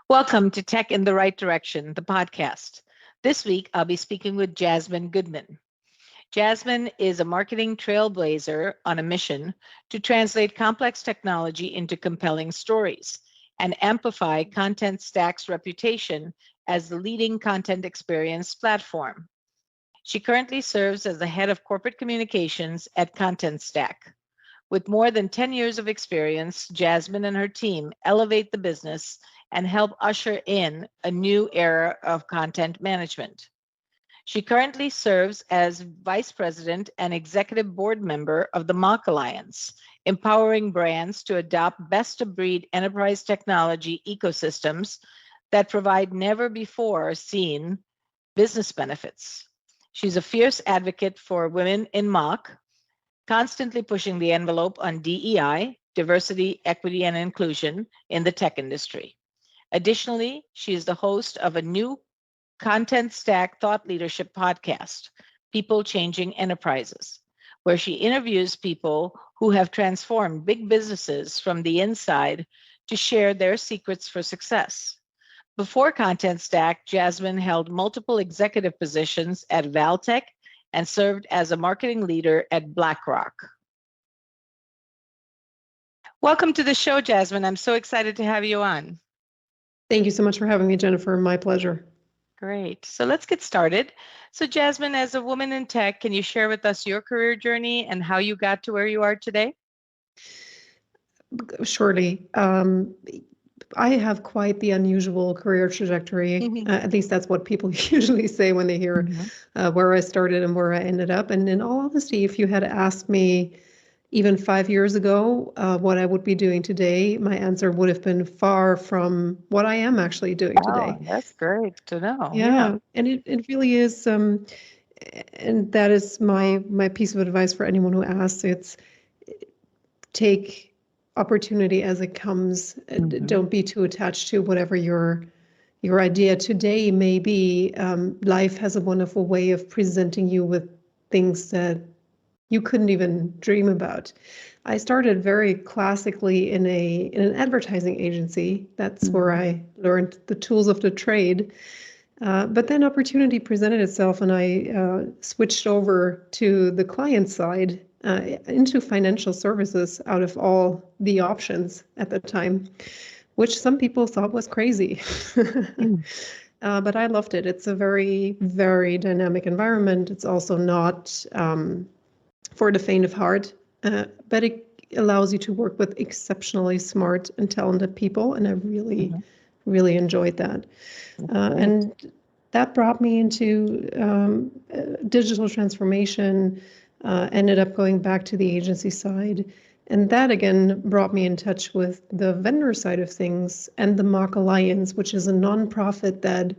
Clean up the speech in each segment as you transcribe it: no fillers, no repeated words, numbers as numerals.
Welcome to Tech in the Right Direction, the podcast. This week, I'll be speaking with Jasmin Guthmann. Jasmin is a marketing trailblazer on a mission to translate complex technology into compelling stories and amplify Contentstack's reputation as the leading content experience platform. She currently serves as the head of corporate communications at Contenstack. With more than 10 years of experience, Jasmin and her team elevate the business and help usher in a new era of content management. She currently serves as vice president and executive board member of the MACH Alliance, empowering brands to adopt best-of-breed enterprise technology ecosystems that provide never-before-seen business benefits. She's a fierce advocate for women in MACH, constantly pushing the envelope on DEI, diversity, equity, and inclusion in the tech industry. Additionally, she is the host of a new Contenstack thought leadership podcast, People Changing Enterprises, where she interviews people who have transformed big businesses from the inside to share their secrets for success. Before Contentstack, Jasmin held multiple executive positions at Valtech and served as a marketing leader at BlackRock. Welcome to the show, Jasmin. I'm so excited to have you on. Thank you so much for having me, Jennifer. My pleasure. Great. So let's get started. So Jasmin, as a woman in tech, can you share with us your career journey and how you got to where you are today? Surely. I have quite the unusual career trajectory. At least that's what people usually say when they hear where I started and where I ended up. And in all honesty, if you had asked me even 5 years ago what I would be doing today, my answer would have been far from what I am actually doing today. That's great to know. Yeah. And it really is. And that is my piece of advice for anyone who asks. It's take opportunity as it comes. Don't be too attached to whatever your idea today may be. Life has a wonderful way of presenting you with things that you couldn't even dream about. I started very classically in an advertising agency. That's where I learned the tools of the trade. But then opportunity presented itself, and I switched over to the client side into financial services out of all the options at the time, which some people thought was crazy. But I loved it. It's a very, very dynamic environment. It's also not for the faint of heart, but it allows you to work with exceptionally smart and talented people, and I really, really enjoyed that. And that brought me into digital transformation, ended up going back to the agency side, and that again brought me in touch with the vendor side of things and the MACH Alliance, which is a nonprofit that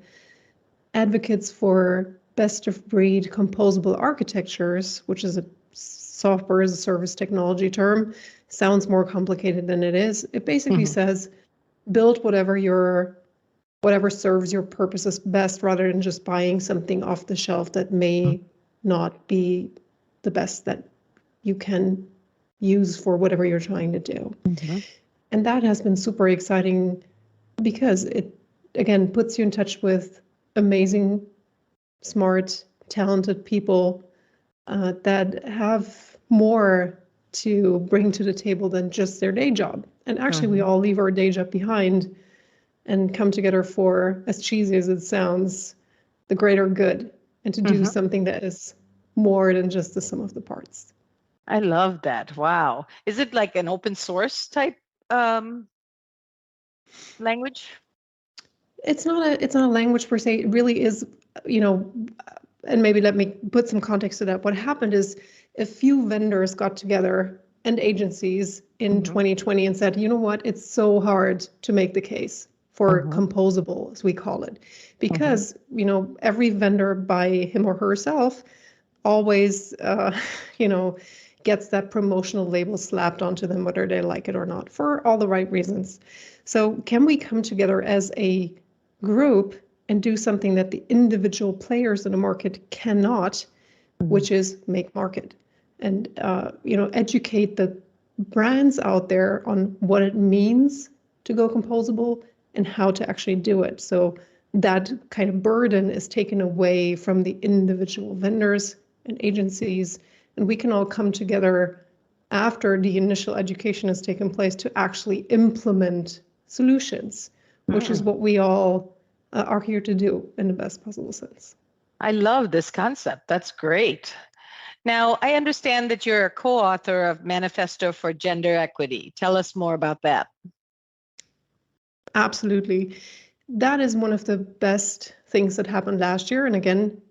advocates for best-of-breed composable architectures, which is a software as a service technology term. Sounds more complicated than it is. It basically says build whatever serves your purposes best, rather than just buying something off the shelf that may not be the best that you can use for whatever you're trying to do. And that has been super exciting because it, again, puts you in touch with amazing, smart, talented people that have more to bring to the table than just their day job. And actually, we all leave our day job behind and come together for, as cheesy as it sounds, the greater good, and to do something that is more than just the sum of the parts. I love that. Wow. Is it like an open source type language? It's not a language per se. It really is, and maybe let me put some context to that. What happened is a few vendors got together and agencies in 2020 and said, you know what, it's so hard to make the case for composable, as we call it, because every vendor by him or herself always gets that promotional label slapped onto them, whether they like it or not, for all the right reasons. So can we come together as a group and do something that the individual players in the market cannot, which is make market, and educate the brands out there on what it means to go composable and how to actually do it. So that kind of burden is taken away from the individual vendors and agencies, and we can all come together after the initial education has taken place to actually implement solutions, which is what we all are here to do in the best possible sense. I love this concept. That's great. Now, I understand that you're a co-author of Manifesto for Gender Equity. Tell us more about that. Absolutely. That is one of the best things that happened last year. And again,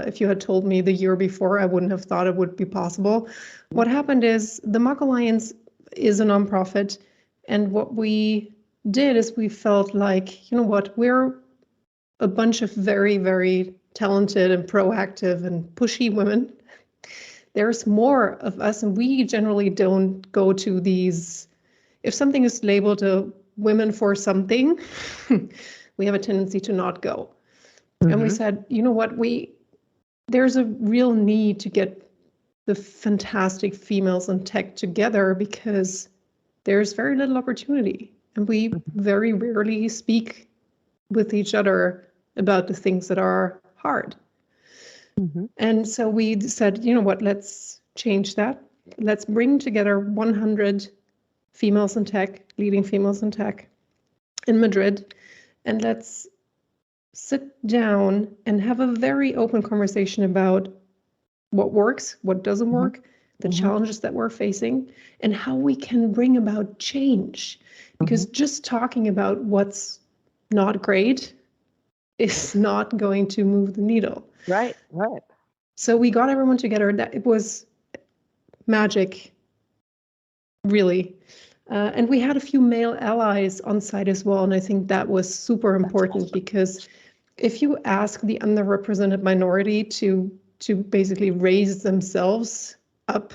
if you had told me the year before, I wouldn't have thought it would be possible. What happened is the MACH Alliance is a nonprofit. And what we did is we felt like, you know what, we're a bunch of very, very talented and proactive and pushy women. There's more of us, and we generally don't go to these. If something is labeled a women for something, we have a tendency to not go. And we said, you know what, there's a real need to get the fantastic females in tech together because there's very little opportunity. And we very rarely speak with each other about the things that are hard. And so we said, you know what, let's change that. Let's bring together 100 females in tech, leading females in tech in Madrid, and let's sit down and have a very open conversation about what works, what doesn't work, the challenges that we're facing, and how we can bring about change. Because just talking about what's not great is not going to move the needle. Right, right. So we got everyone together. That it was magic, really. And we had a few male allies on site as well. And I think that was super important because if you ask the underrepresented minority to basically raise themselves up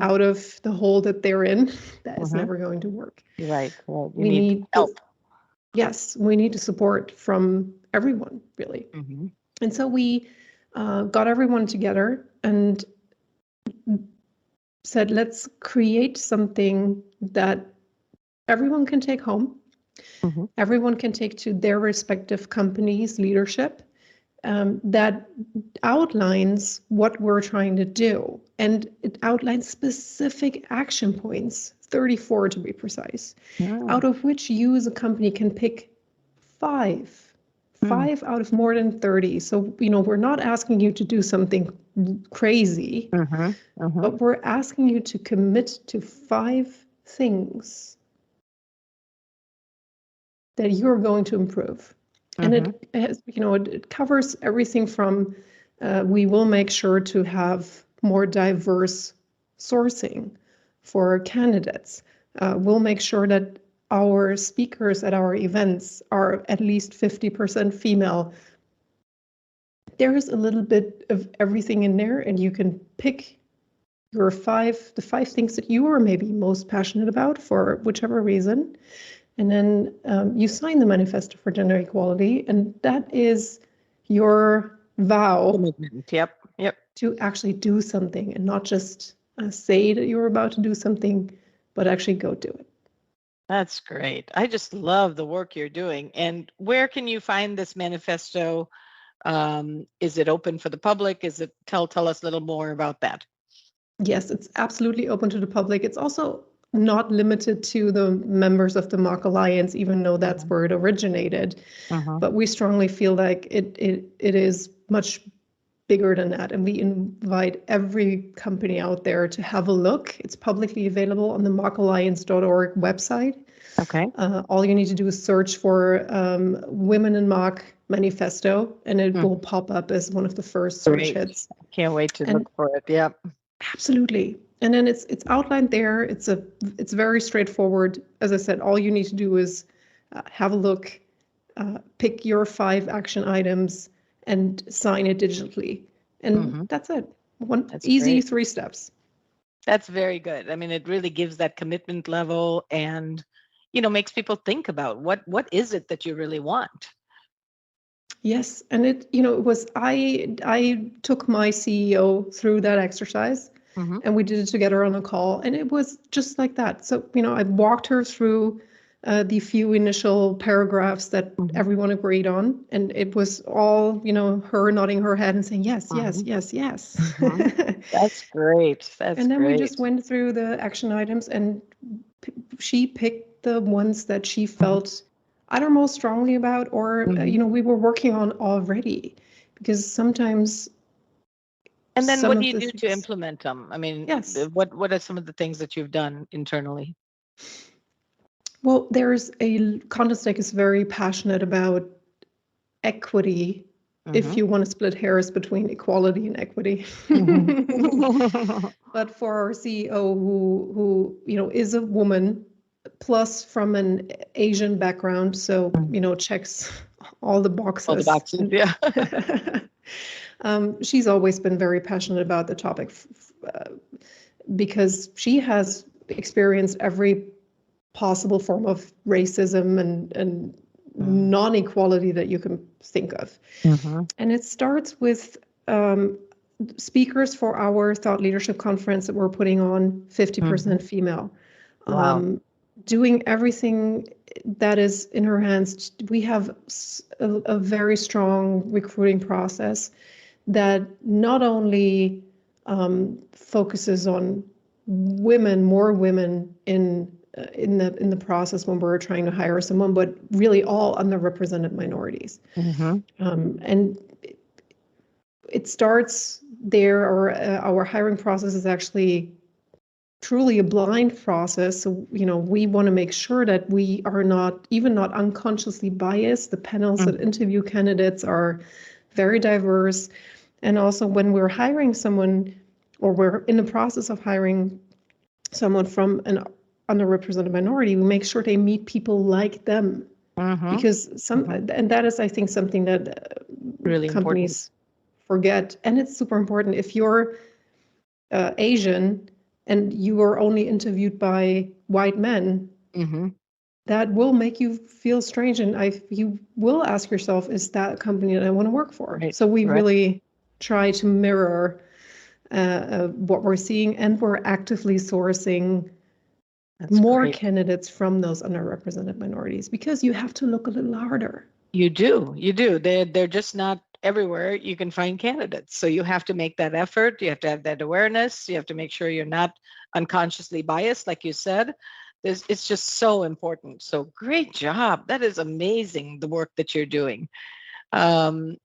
out of the hole that they're in, that is never going to work. Right. Well, We need help. Yes, we need support from everyone, really. And so we got everyone together and said, let's create something that everyone can take home. Everyone can take to their respective companies' leadership that outlines what we're trying to do. And it outlines specific action points, 34 to be precise, out of which you as a company can pick 5 out of more than 30. So, you know, we're not asking you to do something crazy, but we're asking you to commit to 5 things that you're going to improve. And it has, you know, it covers everything from we will make sure to have more diverse sourcing for candidates. We'll make sure that our speakers at our events are at least 50% female. There is a little bit of everything in there, and you can pick your the 5 things that you are maybe most passionate about for whichever reason. And then you sign the Manifesto for Gender Equality, and that is your vow to actually do something and not just say that you're about to do something, but actually go do it. That's great. I just love the work you're doing. And where can you find this manifesto? Is it open for the public? Is it tell us a little more about that? Yes, it's absolutely open to the public. It's also not limited to the members of the MACH Alliance, even though that's where it originated. But we strongly feel like it is much bigger than that. And we invite every company out there to have a look. It's publicly available on the machalliance.org website. Okay. All you need to do is search for Women in MACH Manifesto, and it will pop up as one of the first search hits. Can't wait to look for it. Yeah. Absolutely. And then it's outlined there. It's very straightforward. As I said, all you need to do is have a look, pick your 5 action items, and sign it digitally. And that's it. That's easy great. 3 steps. That's very good. I mean, it really gives that commitment level and, you know, makes people think about what is it that you really want. Yes. And it was, I took my CEO through that exercise. And we did it together on a call, and it was just like that. So, I walked her through the few initial paragraphs that everyone agreed on. And it was all, her nodding her head and saying, yes, yes, yes, yes. That's great. And then we just went through the action items, and she picked the ones that she felt either most strongly about, or, we were working on already. Because sometimes. And then what do you do to implement them? I mean, yes. What are some of the things that you've done internally? Well, Contenstack is very passionate about equity, if you want to split hairs between equality and equity. But for our CEO, who is a woman, plus from an Asian background, so checks all the boxes. All the boxes, yeah. She's always been very passionate about the topic because she has experienced every possible form of racism and non-equality that you can think of. And it starts with speakers for our thought leadership conference that we're putting on 50% female. Wow. Doing everything that is in her hands. We have a very strong recruiting process that not only focuses on more women in the process when we're trying to hire someone, but really all underrepresented minorities. And it starts there, or our hiring process is actually truly a blind process. So, we want to make sure that we are not unconsciously biased. The panels that interview candidates are very diverse. And also when we're hiring someone, or we're in the process of hiring someone from an underrepresented minority, we make sure they meet people like them. Because and that is, I think, something that really companies forget. And it's super important. If you're Asian and you are only interviewed by white men, that will make you feel strange. And you will ask yourself, is that a company that I want to work for? Right. So we really try to mirror what we're seeing, and we're actively sourcing more candidates from those underrepresented minorities, because you have to look a little harder. You do. They're just not everywhere you can find candidates. So you have to make that effort. You have to have that awareness. You have to make sure you're not unconsciously biased, like you said. It's just so important. So great job. That is amazing, the work that you're doing. All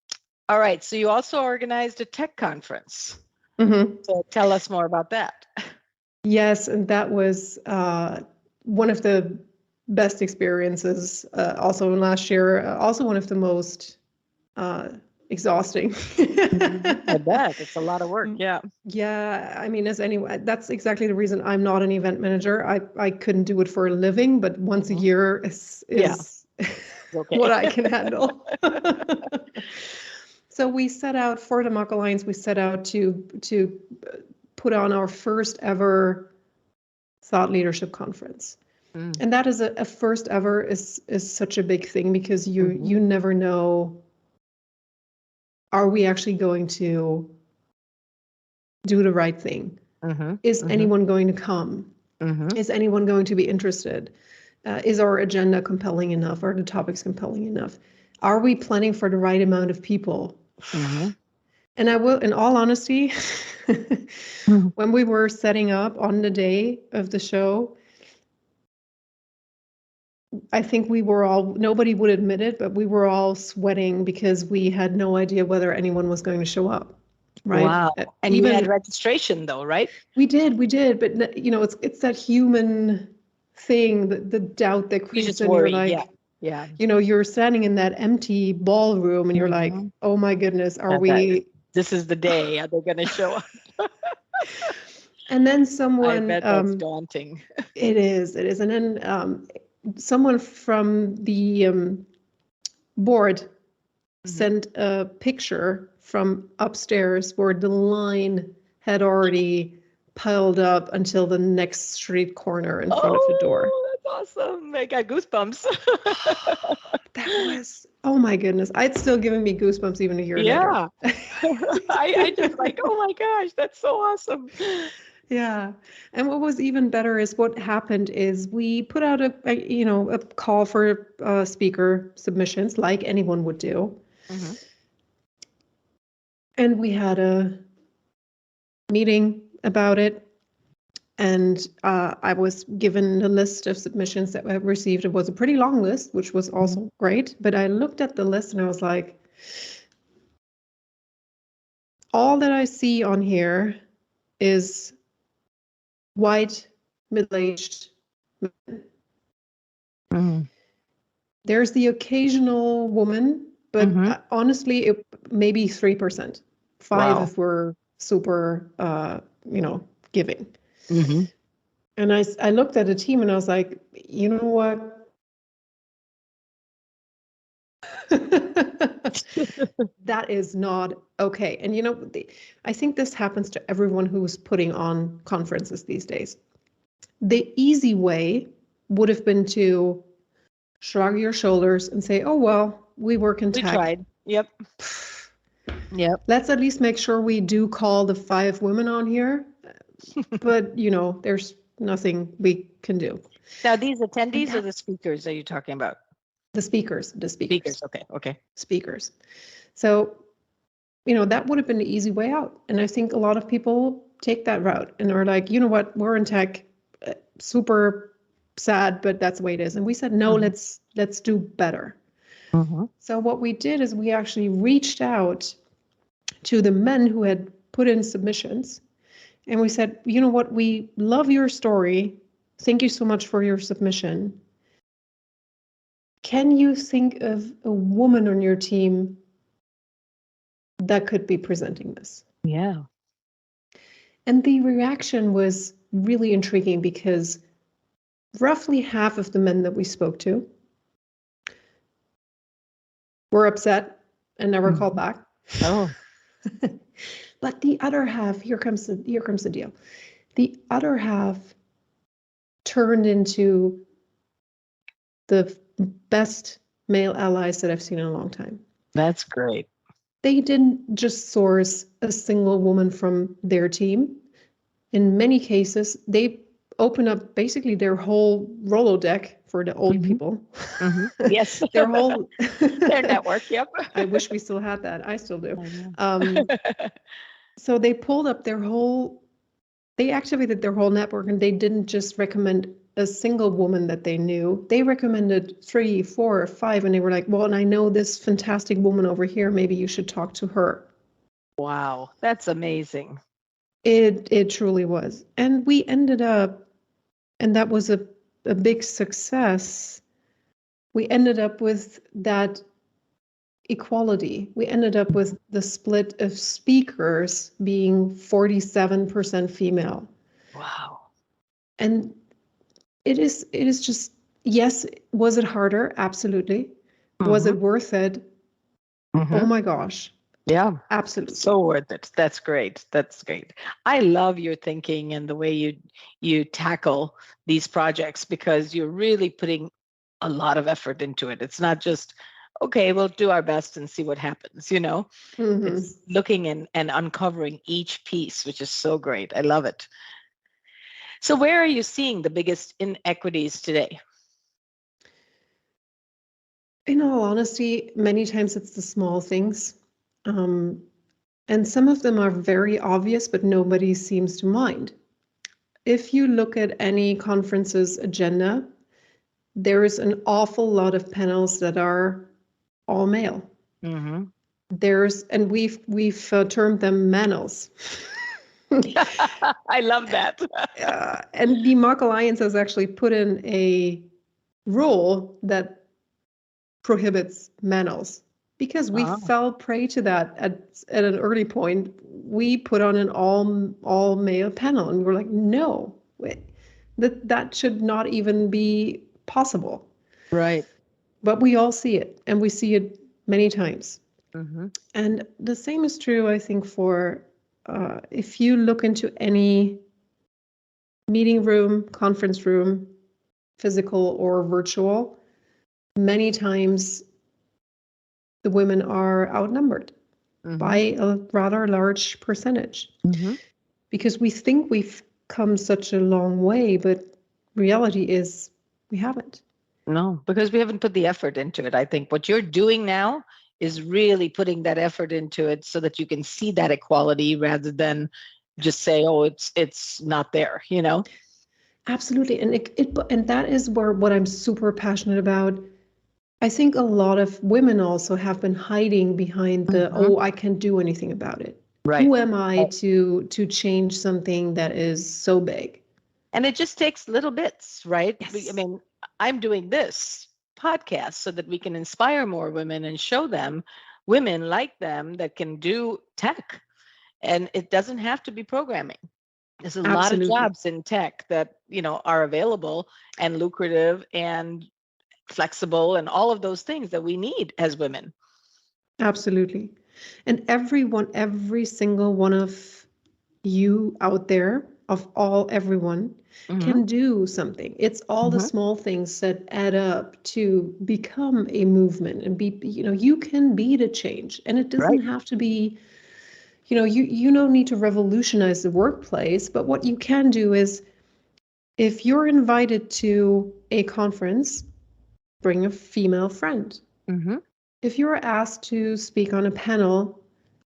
right. So you also organized a tech conference. So tell us more about that. Yes, and that was one of the best experiences also in last year. Also one of the most exhausting. I bet. It's a lot of work. Yeah. Yeah. I mean, that's exactly the reason I'm not an event manager. I couldn't do it for a living, but once a year is okay. What I can handle. So we set out for the MACH Alliance, we set out to put on our first ever thought leadership conference. And that is a first ever is such a big thing, because you never know, are we actually going to do the right thing? Is anyone going to come? Is anyone going to be interested? Is our agenda compelling enough? Are the topics compelling enough? Are we planning for the right amount of people? And I will, in all honesty, when we were setting up on the day of the show, I think nobody would admit it, but we were all sweating because we had no idea whether anyone was going to show up. Right. Wow. And even, you had registration though, right? We did. But it's that human thing, the doubt that creeps in. You're like, yeah. You're standing in that empty ballroom and you're like, oh my goodness, this is the day. Are they going to show up? And then someone, I bet that's daunting. It is. And then someone from the board sent a picture from upstairs where the line had already piled up until the next street corner in front of the door. That's awesome. I got goosebumps. That was, oh my goodness. It's still giving me goosebumps even a year later. Yeah. I just like, oh my gosh, that's so awesome. Yeah. And what was even better is what happened is we put out a call for speaker submissions like anyone would do. Mm-hmm. And we had a meeting about it. And I was given a list of submissions that I received. It was a pretty long list, which was also great. But I looked at the list and I was like, all that I see on here is white, middle-aged men. Mm-hmm. There's the occasional woman, but Mm-hmm. honestly, it maybe 3%. 5 Wow. if we're super, giving. Mm-hmm. And I looked at the team and I was like, you know what? That is not okay. And I think this happens to everyone who's putting on conferences these days. The easy way would have been to shrug your shoulders and say, oh, well, we work in We tech. tried. Yep. Yep. Let's at least make sure we do call the 5 women on here. But, there's nothing we can do. Now, these attendees or the speakers are you talking about? The speakers. Speakers. Okay. Speakers. So, that would have been the easy way out. And I think a lot of people take that route and are like, you know what, we're in tech, super sad, but that's the way it is. And we said, no, let's do better. Mm-hmm. So what we did is we actually reached out to the men who had put in submissions. And we said, you know what, we love your story. Thank you so much for your submission. Can you think of a woman on your team that could be presenting this? Yeah. And the reaction was really intriguing because roughly half of the men that we spoke to were upset and never called back. Oh. But the other half, here comes the deal. The other half turned into the best male allies that I've seen in a long time. That's great. They didn't just source a single woman from their team. In many cases, they open up basically their whole Rolodeck for the old people. Mm-hmm. Yes. Their whole their network. Yep. I wish we still had that. I still do. So they pulled up they activated their whole network, and they didn't just recommend a single woman that they knew. They recommended 3, 4, or 5, and they were like, well, and I know this fantastic woman over here. Maybe you should talk to her. Wow, that's amazing. It truly was. And we ended up, and that was a big success. We ended up with that equality. We ended up with the split of speakers being 47% female. Wow. And it is just, yes, was it harder? Absolutely. Was it worth it? Oh my gosh. Yeah, absolutely. So worth it. That's great. That's great. I love your thinking and the way you tackle these projects, because you're really putting a lot of effort into it. It's not just, okay, we'll do our best and see what happens, It's looking and uncovering each piece, which is so great. I love it. So where are you seeing the biggest inequities today? In all honesty, many times it's the small things. And some of them are very obvious, but nobody seems to mind. If you look at any conference's agenda, there is an awful lot of panels that are all male. Mm-hmm. And we've termed them manels. I love that. And the MACH Alliance has actually put in a rule that prohibits manels, because we fell prey to that at an early point. We put on an all male panel, and we were like, no, that should not even be possible. Right. But we all see it, and we see it many times. Mm-hmm. And the same is true, I think, for if you look into any meeting room, conference room, physical or virtual, many times the women are outnumbered by a rather large percentage, because we think we've come such a long way, but reality is we haven't. No, because we haven't put the effort into it. I think what you're doing now is really putting that effort into it so that you can see that equality rather than just say, oh, it's not there, you know? Absolutely. And that is where what I'm super passionate about. I think a lot of women also have been hiding behind the, Mhm. oh, I can't do anything about it. Right. Who am I to change something that is so big? And it just takes little bits, right? I Yes. mean, I'm doing this podcast so that we can inspire more women and show them women like them that can do tech. And it doesn't have to be programming. There's a lot of Absolutely. jobs in tech that, are available and lucrative and flexible and all of those things that we need as women. Absolutely. And every single one of you out there, everyone, Hmm. can do something. It's all the Hmm. small things that add up to become a movement and you can be the change. And it doesn't Right. have to be, you don't need to revolutionize the workplace, but what you can do is if you're invited to a conference, bring a female friend. Hmm. If you're asked to speak on a panel,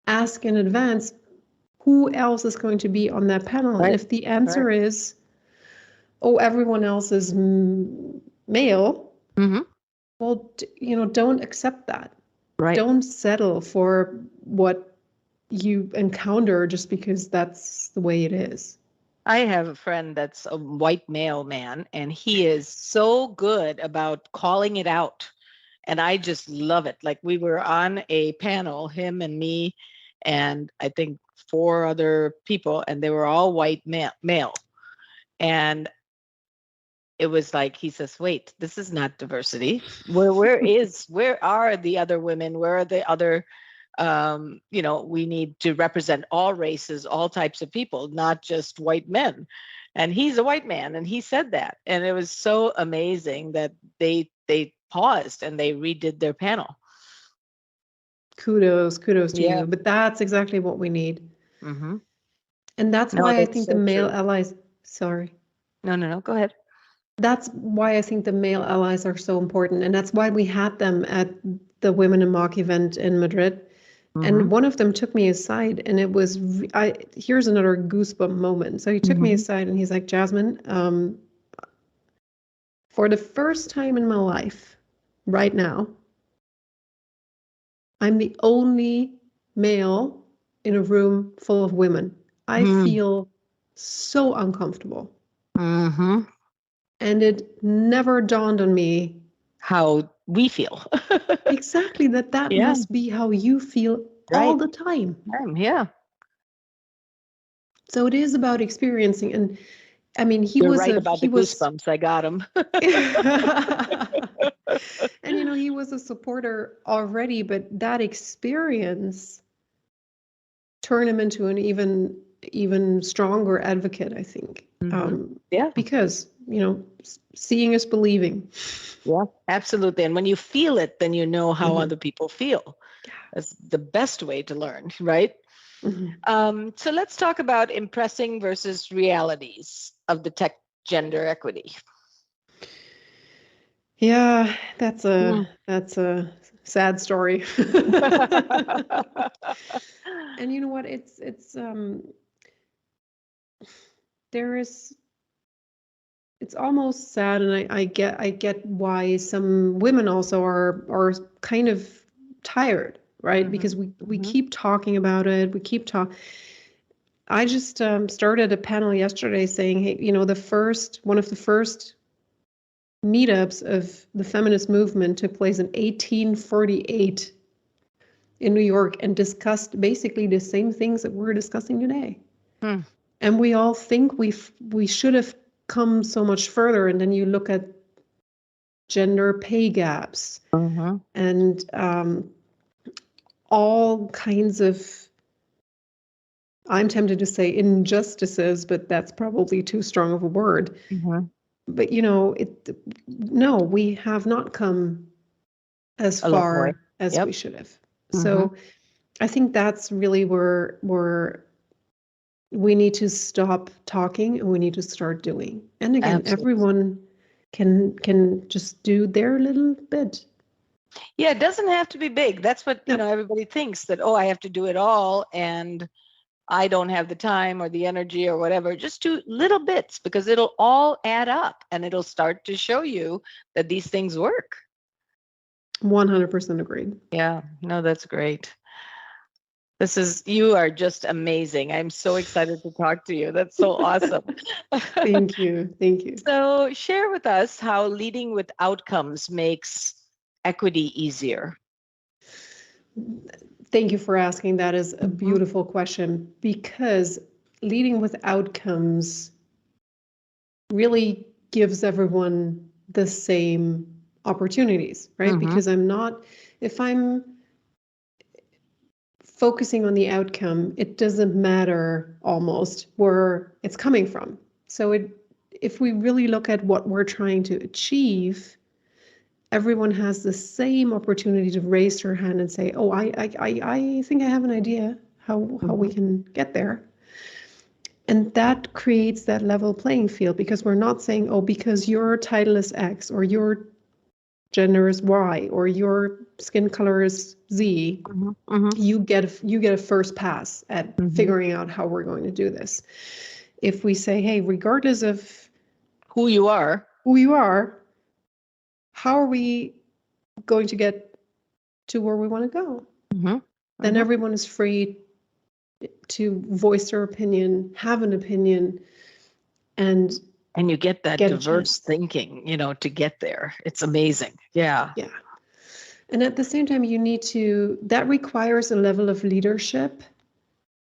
ask in advance who else is going to be on that panel. And Right. if the Right. answer is, oh, everyone else is male, Hmm. well, don't accept that. Right. Don't settle for what you encounter just because that's the way it is. I have a friend that's a white male man, and he is so good about calling it out. And I just love it. Like we were on a panel, him and me, and I think four other people, and they were all white male. And it was like he says, "Wait, this is not diversity. Where are the other women? Where are the other we need to represent all races, all types of people, not just white men." And he's a white man, and he said that, and it was so amazing that they paused and they redid their panel. Kudos to Yeah. you. But that's exactly what we need. Mm-hmm. And that's No, why I that's think the so male true. allies, sorry, No, no, no. Go ahead. that's why I think the male allies are so important. And that's why we had them at the Women in Mock event in Madrid. Mm-hmm. And one of them took me aside, and it was, here's another goosebump moment. So he took me Mm-hmm. aside and he's like, Jasmin, for the first time in my life, right now, I'm the only male in a room full of women. I feel so uncomfortable. Mm-hmm. And it never dawned on me How we feel. exactly that Yeah. must be how you feel all Right. the time. Yeah. So it is about experiencing. And I mean, You're right about he the was goosebumps. I got them. and he was a supporter already, but that experience turned him into an even stronger advocate, I think. Mm-hmm. Yeah. Because, seeing is believing. Yeah, absolutely. And when you feel it, then you know how Mhm. other people feel. That's the best way to learn, right? Mhm. So let's talk about impressing versus realities of the tech gender equity. Yeah, that's a Mm. that's a sad story. And you know what? It's there is it's almost sad, and I get why some women also are kind of tired, right? Mhm. Because we Mhm. keep talking about it. We keep talk. I just started a panel yesterday saying, hey, one of the first meetups of the feminist movement took place in 1848 in New York and discussed basically the same things that we're discussing today. Hmm. And we all think we should have come so much further. And then you look at gender pay gaps Mhm. and all kinds of, I'm tempted to say injustices, but that's probably too strong of a word. Mhm. But no, we have not come as A long way. far as we Yep. should have. Mhm. So I think that's really where we need to stop talking and we need to start doing. And again, Absolutely. everyone can just do their little bit. Yeah, it doesn't have to be big. That's what, Yeah. Everybody thinks that, oh, I have to do it all and I don't have the time or the energy or whatever. Just do little bits because it'll all add up and it'll start to show you that these things work. 100% agreed. Yeah, no, that's great. You are just amazing. I'm so excited to talk to you. That's so awesome. Thank you. Thank you. So share with us how leading with outcomes makes equity easier. Thank you for asking. That is a beautiful question, because leading with outcomes really gives everyone the same opportunities, right? Because if I'm focusing on the outcome, it doesn't matter almost where it's coming from. So if we really look at what we're trying to achieve, everyone has the same opportunity to raise their hand and say, oh, I think I have an idea how we can get there. And that creates that level playing field, because we're not saying, oh, because your title is X or your gender is Y or your skin color is Z, you get a first pass at figuring out how we're going to do this. If we say, hey, regardless of who you are, how are we going to get to where we want to go? Then everyone is free to voice their opinion, have an opinion, and you get that diverse thinking, to get there. It's amazing. Yeah. Yeah. And at the same time, that requires a level of leadership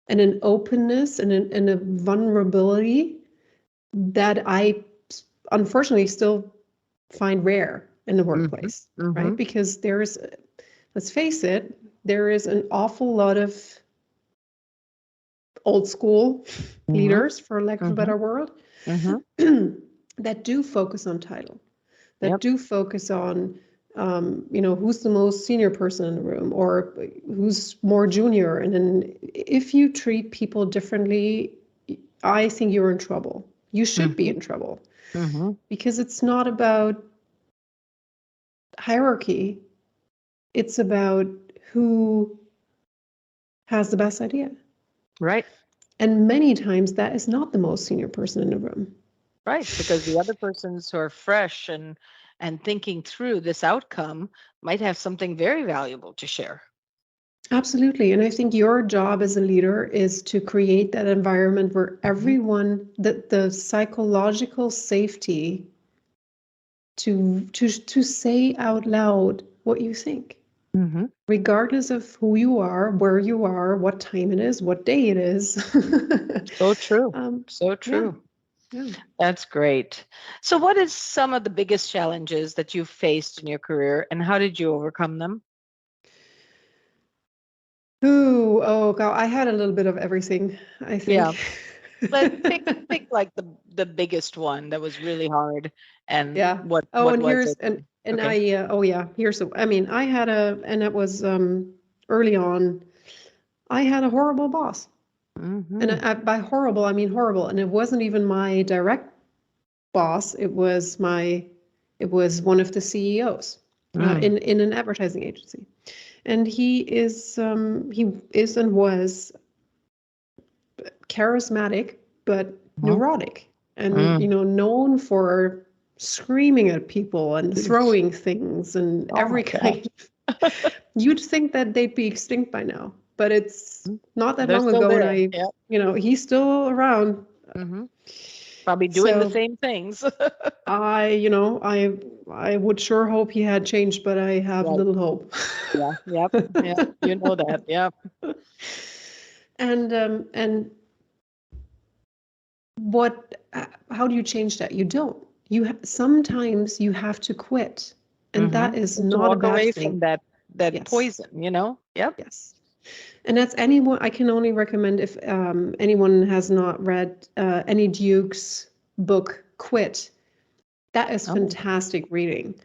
and an openness and a vulnerability that I unfortunately still find rare in the workplace, right? Because let's face it, there is an awful lot of old school leaders, for lack of a better word, that do focus on title, that do focus on, who's the most senior person in the room or who's more junior. And then if you treat people differently, I think you're in trouble. You should be in trouble, because it's not about hierarchy. It's about who has the best idea. Right. And many times that is not the most senior person in the room. Right, because the other persons who are fresh and thinking through this outcome might have something very valuable to share. Absolutely. And I think your job as a leader is to create that environment where everyone, the psychological safety to say out loud what you think, regardless of who you are, where you are, what time it is, what day it is. So true. So true. Yeah. That's great. So what is some of the biggest challenges that you've faced in your career, and how did you overcome them? Oh God, I had a little bit of everything, I think. Yeah. But pick like the biggest one that was really hard, and what and was here's it? and Okay. I had and it was early on, I had a horrible boss. And by horrible, I mean horrible. And it wasn't even my direct boss. It was one of the CEOs in an advertising agency. And he is and was charismatic, but neurotic, and known for screaming at people and throwing things and every kind of. You'd think that they'd be extinct by now, but it's not that long ago, and he's still around. Probably doing the same things. I would sure hope he had changed, but I have little hope. Yeah. You know that. Yep. And how do you change that? You don't. Sometimes you have to quit, and that is not a bad thing. From that poison, Yep. Yes. And that's anyone. I can only recommend, if anyone has not read any Duke's book, Quit. That is fantastic reading.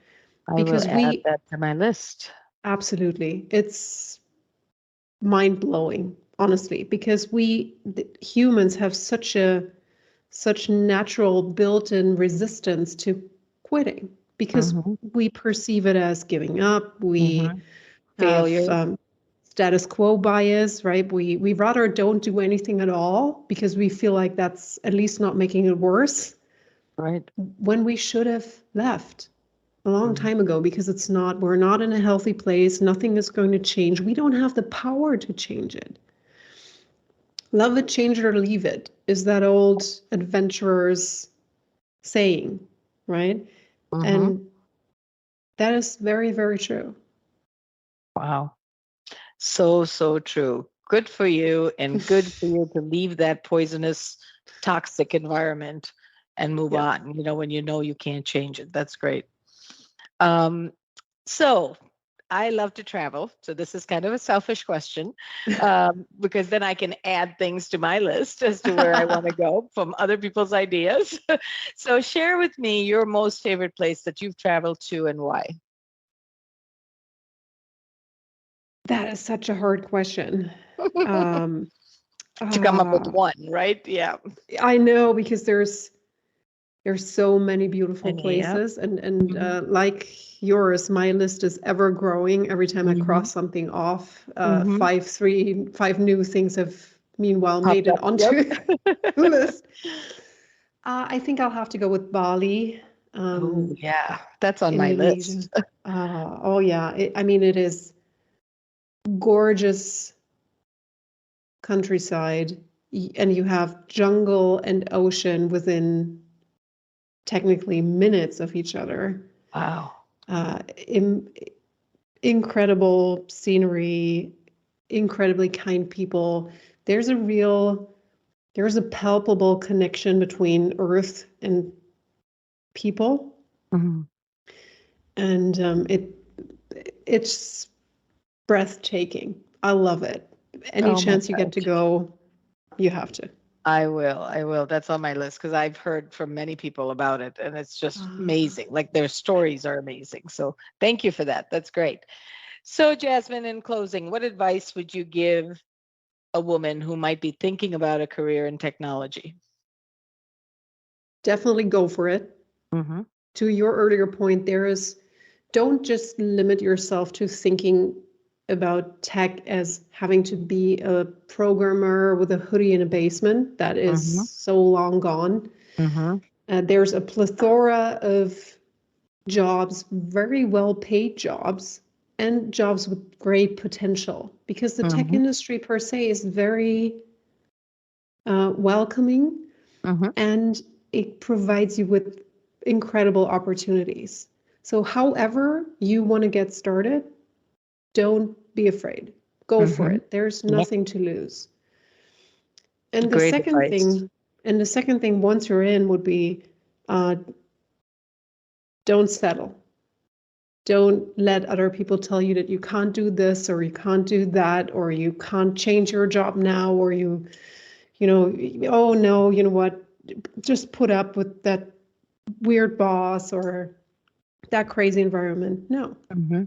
Because I will add that to my list. Absolutely. It's mind-blowing, honestly, because humans have such natural built-in resistance to quitting because Mm-hmm. we perceive it as giving up. We Mm-hmm. have Failure. status quo bias, right? We rather don't do anything at all because we feel like that's at least not making it worse Right. when we should have left a long Mhm. time ago because we're not in a healthy place. Nothing is going to change. We don't have the power to change it. Love it, change it, or leave it is that old adventurer's saying, right? Mhm. And that is very, very true. Wow. So, so true. Good for you, and good for you to leave that poisonous, toxic environment and move Yeah. on, when you know you can't change it. That's great. Um, so I love to travel. So this is kind of a selfish question, because then I can add things to my list as to where I want to go from other people's ideas. So share with me your most favorite place that you've traveled to and why. That is such a hard question. Um, To come up with ah, one, right? Yeah. I know because there's so many beautiful And yeah. places, and Mhm. like yours, my list is ever growing. Every time I Mhm. cross something off, Mhm. five new things have meanwhile made Popped it up. Yep. onto the list. I think I'll have to go with Bali, Oh, yeah. That's on my Indonesia. list. Oh yeah, I mean it is gorgeous countryside, and you have jungle and ocean within technically minutes of each other. Wow. Uh, im- Incredible scenery, incredibly kind people. There's a real, there's a palpable connection between Earth and people, Mhm. and it's breathtaking. I love it. Any Oh my chance you get to gosh. go, you have to. I will. I will. That's on my list because I've heard from many people about it and it's just Uh, amazing. Like their stories are amazing. So thank you for that. That's great. So, Jasmine, in closing, what advice would you give a woman who might be thinking about a career in technology? Definitely go for it. Mm-hmm. To your earlier point, don't just limit yourself to thinking about tech as having to be a programmer with a hoodie in a basement. That is Mm-hmm. so long gone. Mm-hmm. There's a plethora of jobs, very well paid jobs, and jobs with great potential because the tech Mm-hmm. industry per se is very welcoming, Mm-hmm. and it provides you with incredible opportunities. So, however you want to get started, don't be afraid. Go for Mm-hmm. it. There's Yep. nothing to lose. And the Great second advice. thing, once you're in, would be uh, don't settle. Don't let other people tell you that you can't do this or you can't do that or you can't change your job now or you know, oh no, you know what? Just put up with that weird boss or that crazy environment. No. Mm-hmm.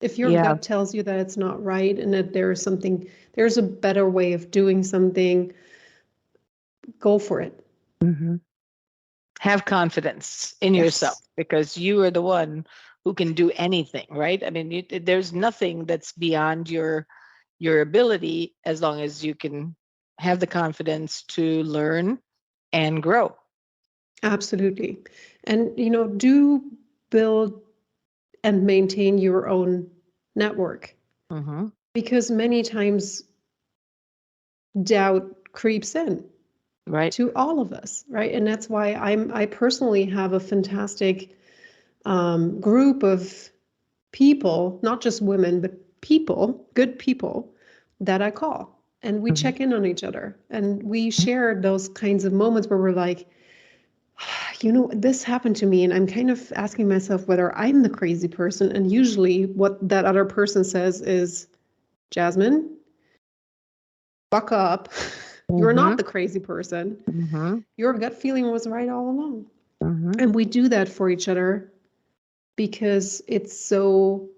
If your Yeah. gut tells you that it's not right and that there's a better way of doing something, go for it. Mm-hmm. Have confidence in yourself Yes, because you are the one who can do anything, right? I mean, there's nothing that's beyond your ability as long as you can have the confidence to learn and grow. absolutely. And, do build and maintain your own network Mm-hmm. because many times doubt creeps in Right. to all of us, right? And that's why I personally have a fantastic group of people, not just women, but people, good people that I call. And we Mm-hmm. check in on each other. And we share those kinds of moments where we're like, this happened to me. And I'm kind of asking myself whether I'm the crazy person. And usually what that other person says is, Jasmine, buck up. You're Mm-hmm. not the crazy person. Mm-hmm. Your gut feeling was right all along. Mm-hmm. And we do that for each other because it's so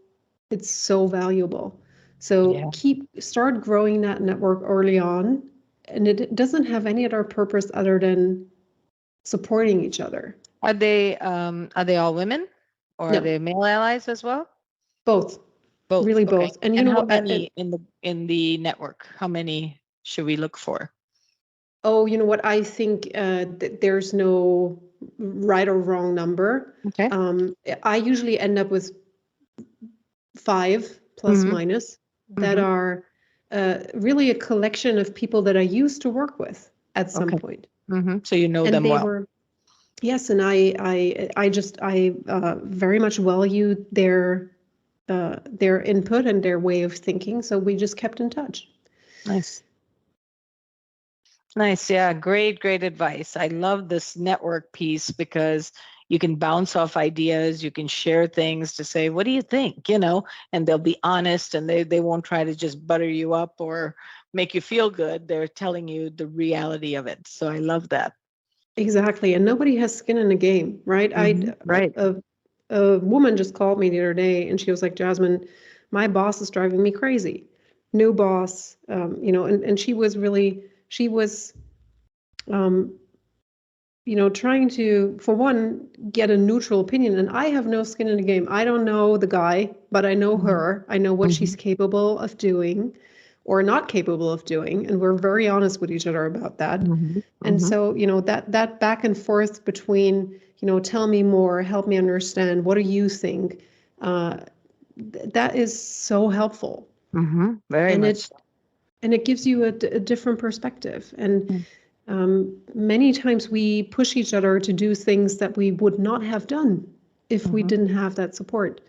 valuable. So start growing that network early on, and it doesn't have any other purpose other than supporting each other. Are they all women, or are No, they male allies as well? both. Both. Really Okay. both. And you And know how what? many in the network? How many should we look for? Oh, you know what? I think there's no right or wrong number. Okay. I usually end up with 5 plus Mm-hmm. minus that Mm-hmm. are really a collection of people that I used to work with at some Okay. point. Mm-hmm. So you know And them they well. were, yes, and I very much value their input and their way of thinking. So we just kept in touch. Nice. Nice. Yeah. Great, great advice. I love this network piece because you can bounce off ideas, you can share things to say, what do you think? And they'll be honest, and they won't try to just butter you up or make you feel good. They're telling you the reality of it. So I love that. Exactly. And nobody has skin in the game, right? Right. A woman just called me the other day and she was like, Jasmin, my boss is driving me crazy. New boss, and she was, um, trying to, for one, get a neutral opinion. And I have no skin in the game. I don't know the guy, but I know Mm-hmm. her. I know what she's capable of doing or not capable of doing. And we're very honest with each other about that. Mm-hmm. And Mm-hmm. so, that back and forth between, tell me more, help me understand, what do you think? That is so helpful. Mm-hmm. Very And much it and it gives you a different perspective. And so. many times we push each other to do things that we would not have done if we Mm-hmm. didn't have that support.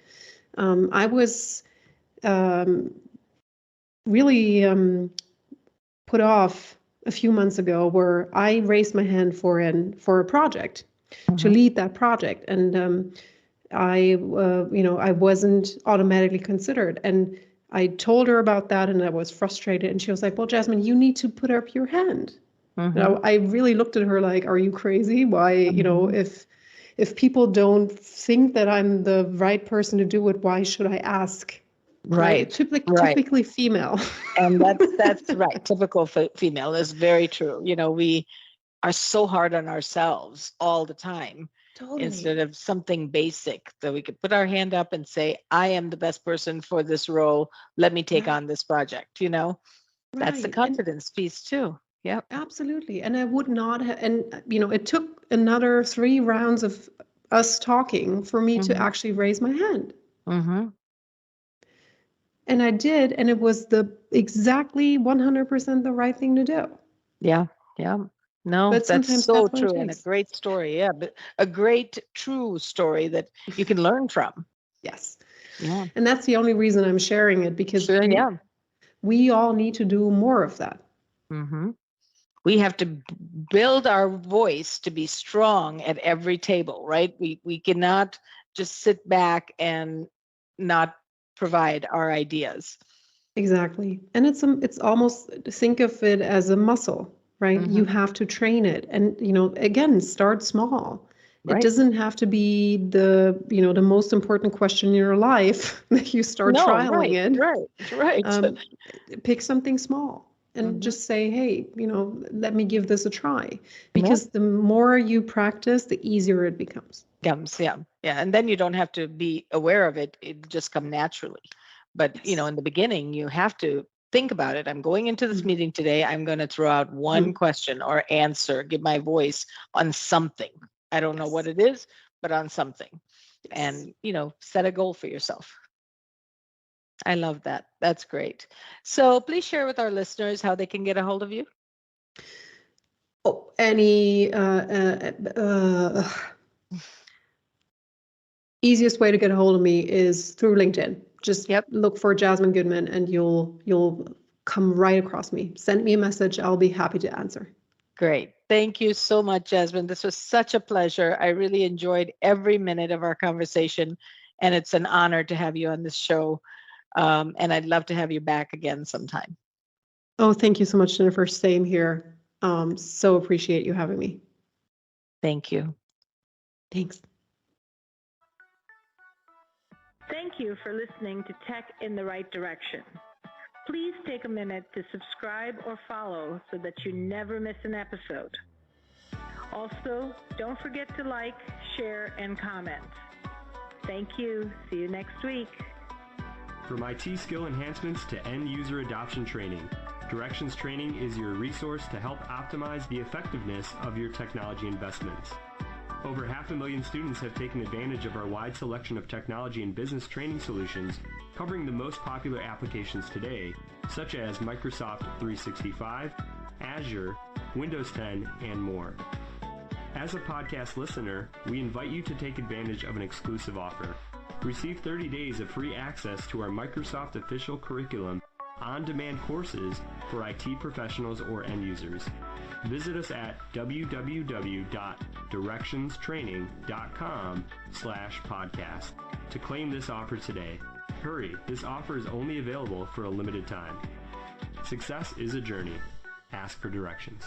I was really put off a few months ago where I raised my hand for a project to Mm-hmm. lead that project, and I wasn't automatically considered, and I told her about that, and I was frustrated, and she was like, "Well, Jasmin, you need to put up your hand." Mm-hmm. I really looked at her like, "Are you crazy? Why, Mm-hmm. if people don't think that I'm the right person to do it, why should I ask?" Right? Right. Right. Typically female. And that's right. Typical female is very true. We are so hard on ourselves all the time instead Totally. of something basic that we could put our hand up and say, I am the best person for this role. Let me take Right. on this project. That's the Right. And confidence piece too. Yep. absolutely. And I would not have, and it took another 3 rounds of us talking for me to Mm-hmm. actually raise my hand. Mm-hmm. And I did, and it was the exactly 100% the right thing to do. Yeah. Yeah. No, But that's sometimes so that's what it true, and a takes. great story. Yeah, but a great true story that you can learn from. Yes. Yeah. And that's the only reason I'm sharing it, because Sure. Yeah. we all need to do more of that. Mm-hmm. We have to build our voice to be strong at every table, right? We cannot just sit back and not provide our ideas. Exactly. And it's almost, think of it as a muscle, right? You Mm-hmm. have to train it. And, again, start small. It Right? doesn't have to be the most important question in your life that you start No, trialing right, it. right, right. Um, Pick something small and Mm-hmm. just say, hey, let me give this a try. Yeah. Because the more you practice, the easier it becomes. Comes, yeah, yeah, and then you don't have to be aware of it; it just come naturally. But Yes. in the beginning, you have to think about it. I'm going into this meeting today. I'm going to throw out one Mhm. question or answer, give my voice on something. I don't know what Yes. it is, but on something. Yes. And set a goal for yourself. I love that. That's great. So please share with our listeners how they can get a hold of you. Oh, any easiest way to get a hold of me is through LinkedIn. Just Yep. look for Jasmin Guthmann and you'll come right across me. Send me a message. I'll be happy to answer. Great. Thank you so much, Jasmin. This was such a pleasure. I really enjoyed every minute of our conversation, and it's an honor to have you on this show. And I'd love to have you back again sometime. Oh, thank you so much, Jennifer. Same here. So appreciate you having me. Thank you. Thanks. Thank you for listening to Tech in the Right Direction. Please take a minute to subscribe or follow so that you never miss an episode. Also, don't forget to like, share, and comment. Thank you. See you next week. From IT skill enhancements to end user adoption training, Directions Training is your resource to help optimize the effectiveness of your technology investments. Over 500,000 students have taken advantage of our wide selection of technology and business training solutions covering the most popular applications today, such as Microsoft 365, Azure, Windows 10, and more. As a podcast listener, we invite you to take advantage of an exclusive offer. Receive 30 days of free access to our Microsoft official curriculum on-demand courses for IT professionals or end users. Visit us at www.directionstraining.com/podcast to claim this offer today. Hurry, this offer is only available for a limited time. Success is a journey. Ask for directions.